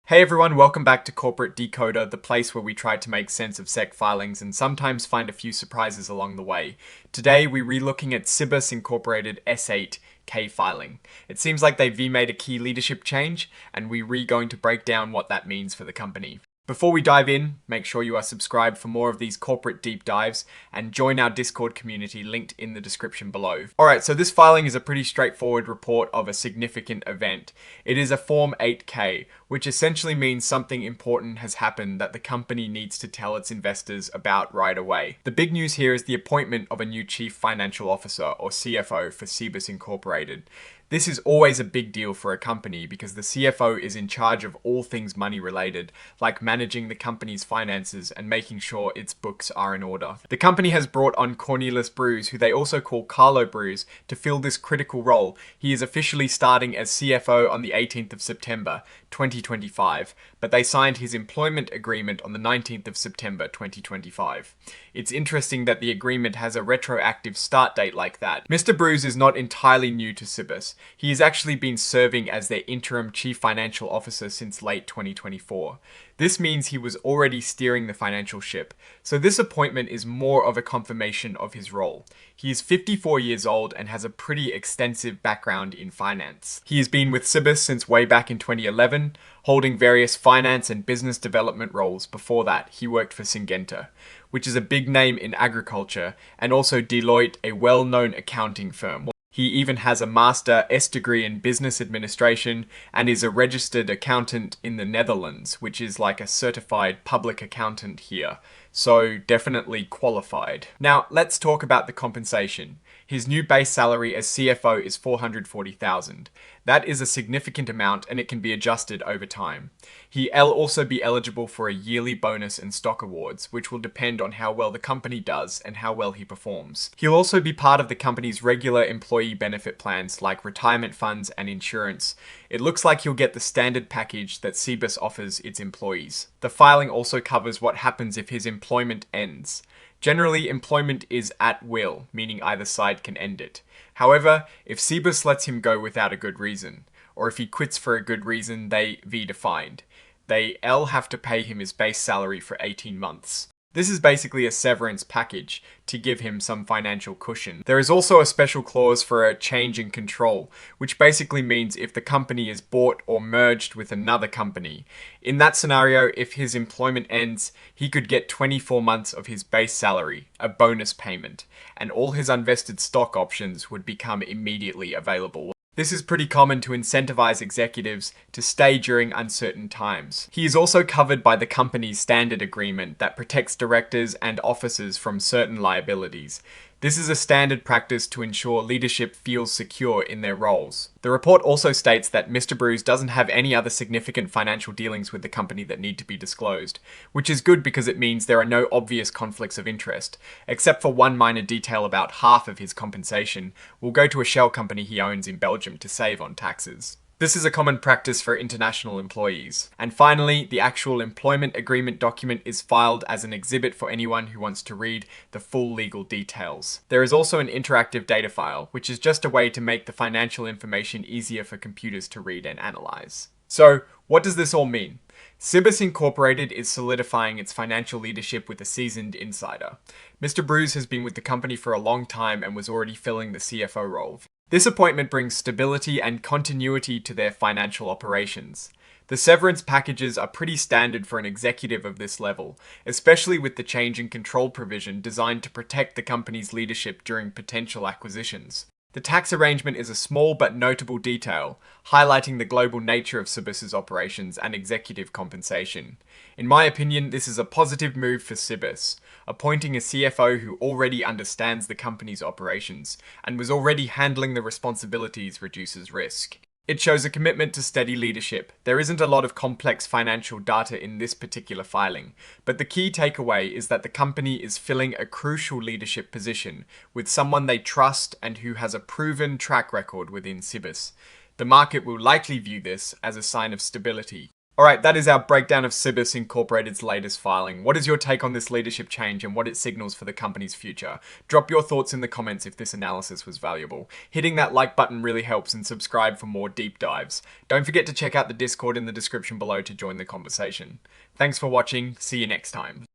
Hey everyone, welcome back to Corporate Decoder, the place where we try to make sense of SEC filings and sometimes find a few surprises along the way. Today we're relooking at Cibus Incorporated S8K filing. It seems like they've made a key leadership change, and we're going to break down what that means for the company. Before we dive in, make sure you are subscribed for more of these corporate deep dives and join our Discord community linked in the description below. Alright, so this filing is a pretty straightforward report of a significant event. It is a Form 8K, which essentially means something important has happened that the company needs to tell its investors about right away. The big news here is the appointment of a new Chief Financial Officer, or CFO, for Cibus Incorporated. This is always a big deal for a company because the CFO is in charge of all things money related, like managing the company's finances and making sure its books are in order. The company has brought on Cornelius Bruce, who they also call Carlo Bruce, to fill this critical role. He is officially starting as CFO on the 18th of September, 2025, but they signed his employment agreement on the 19th of September 2025. It's interesting that the agreement has a retroactive start date like that. Mr. Bruce is not entirely new to Cibus. He has actually been serving as their interim Chief Financial Officer since late 2024. This means he was already steering the financial ship, so this appointment is more of a confirmation of his role. He is 54 years old and has a pretty extensive background in finance. He has been with Cibus since way back in 2011, holding various finance and business development roles. Before that, he worked for Syngenta, which is a big name in agriculture, and also Deloitte, a well-known accounting firm. He even has a Master S degree in Business Administration and is a registered accountant in the Netherlands, which is like a certified public accountant here. So definitely qualified. Now let's talk about the compensation. His new base salary as CFO is $440,000. That is a significant amount and it can be adjusted over time. He'll also be eligible for a yearly bonus and stock awards, which will depend on how well the company does and how well he performs. He'll also be part of the company's regular employee benefit plans like retirement funds and insurance. It looks like he'll get the standard package that Cibus offers its employees. The filing also covers what happens if his employment ends. Generally, employment is at will, meaning either side can end it. However, if Cibus lets him go without a good reason, or if he quits for a good reason they defined, they'll have to pay him his base salary for 18 months. This is basically a severance package to give him some financial cushion. There is also a special clause for a change in control, which basically means if the company is bought or merged with another company. In that scenario, if his employment ends, he could get 24 months of his base salary, a bonus payment, and all his unvested stock options would become immediately available. This is pretty common to incentivize executives to stay during uncertain times. He is also covered by the company's standard agreement that protects directors and officers from certain liabilities. This is a standard practice to ensure leadership feels secure in their roles. The report also states that Mr. Bruce doesn't have any other significant financial dealings with the company that need to be disclosed, which is good because it means there are no obvious conflicts of interest, except for one minor detail about half of his compensation will go to a shell company he owns in Belgium to save on taxes. This is a common practice for international employees. And finally, the actual employment agreement document is filed as an exhibit for anyone who wants to read the full legal details. There is also an interactive data file, which is just a way to make the financial information easier for computers to read and analyze. So, what does this all mean? Cibus Incorporated is solidifying its financial leadership with a seasoned insider. Mr. Bruce has been with the company for a long time and was already filling the CFO role. This appointment brings stability and continuity to their financial operations. The severance packages are pretty standard for an executive of this level, especially with the change in control provision designed to protect the company's leadership during potential acquisitions. The tax arrangement is a small but notable detail, highlighting the global nature of Cibus's operations and executive compensation. In my opinion, this is a positive move for Cibus. Appointing a CFO who already understands the company's operations and was already handling the responsibilities reduces risk. It shows a commitment to steady leadership. There isn't a lot of complex financial data in this particular filing, but the key takeaway is that the company is filling a crucial leadership position with someone they trust and who has a proven track record within Cibus. The market will likely view this as a sign of stability. Alright, that is our breakdown of Cibus Incorporated's latest filing. What is your take on this leadership change and what it signals for the company's future? Drop your thoughts in the comments if this analysis was valuable. Hitting that like button really helps, and subscribe for more deep dives. Don't forget to check out the Discord in the description below to join the conversation. Thanks for watching, see you next time.